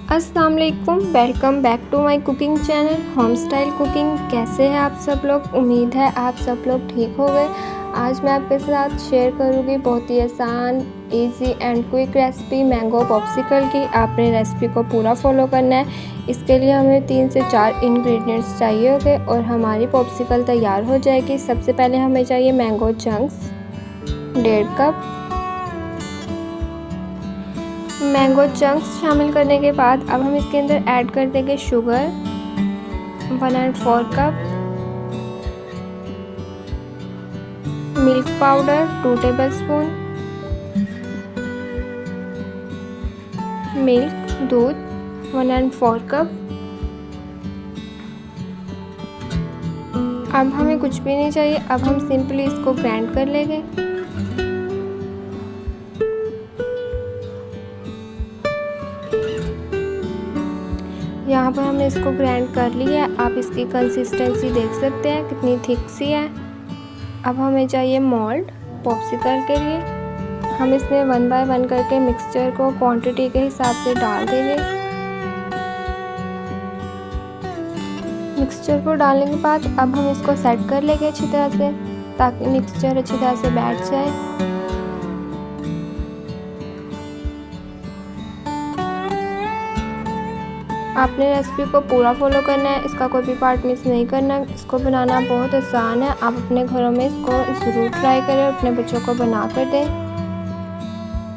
अस्सलाम वालेकुम, welcome back to my cooking channel home style cooking. कैसे हैं आप सब लोग? उम्मीद है आप सब लोग ठीक हो गए। आज मैं आपके साथ शेयर करूँगी बहुत ही आसान, easy and quick recipe mango popsicle की। आपने रेसिपी को पूरा फॉलो करना है। इसके लिए हमें 3 से 4 इंग्रेडिएंट्स चाहिए होंगे और हमारी पॉप्सिकल तैयार हो जाएगी। सबसे पहले हमें चाहिए mango chunks 1.5 cup. Mango chunks शामिल करने के बाद अब हम इसके अंदर ऐड कर देंगे sugar 1/4 cup, milk powder 2 tablespoon, milk दूध 1/4 कप। अब हमें कुछ भी नहीं चाहिए, अब हम सिंपली इसको ग्राइंड कर लेंगे। यहाँ पर हमने इसको ग्राइंड कर लिया है। आप इसकी कंसिस्टेंसी देख सकते हैं कितनी थिक सी है। अब हमें चाहिए मोल्ड पॉप्सिकल के लिए। हम इसमें 1 बाय 1 करके मिक्सचर को क्वांटिटी के हिसाब से डाल देंगे। मिक्सचर को डालने के बाद अब हम इसको सेट कर लेंगे अच्छी तरह से, ताकि मिक्सचर अच्छी तरह से बैठ जाए। आपने रेसिपी को पूरा फॉलो करना है, इसका कोई भी पार्ट मिस नहीं करना। इसको बनाना बहुत आसान है। आप अपने घरों में इसको ज़रूर ट्राई करें और अपने बच्चों को बना कर दें।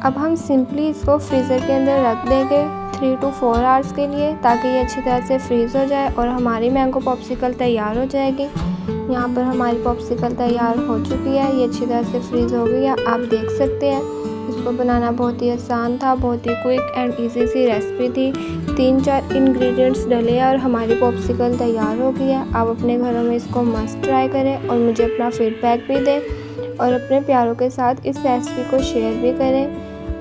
अब हम सिंपली इसको फ्रीज़र के अंदर रख देंगे 3 to 4 आवर्स के लिए, ताकि ये अच्छी तरह से फ्रीज़ हो जाए और हमारी मैंगो पॉप्सिकल तैयार हो जाएगी। यहाँ पर हमारी पॉप्सिकल तैयार हो चुकी है, ये अच्छी तरह से फ्रीज़ हो गई है। आप देख सकते हैं इसको बनाना बहुत ही आसान था, बहुत ही क्विक एंड इजी सी रेसिपी थी। 3-4 इंग्रेडिएंट्स डले हैं और हमारी पॉप्सिकल तैयार हो गई है। आप अपने घरों में इसको मस्ट ट्राई करें और मुझे अपना फीडबैक भी दें और अपने प्यारों के साथ इस रेसिपी को शेयर भी करें।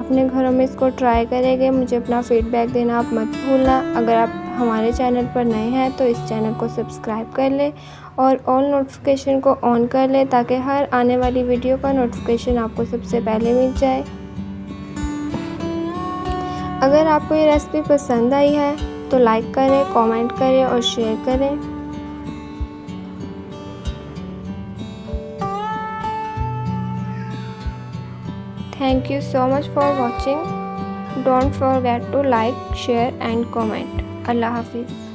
अपने घरों में इसको ट्राई करेंगे, मुझे अपना फीडबैक देना आप मत भूलना। अगर आप हमारे चैनल पर नए हैं तो इस चैनल को सब्सक्राइब कर लें और ऑल नोटिफिकेशन को ऑन कर लें, ताकि हर आने वाली वीडियो का नोटिफिकेशन आपको सबसे पहले मिल जाए। अगर आपको ये रेसिपी पसंद आई है तो लाइक करें, कमेंट करें और शेयर करें। Thank you so much for watching. Don't forget to like, share and comment. Allah Hafiz.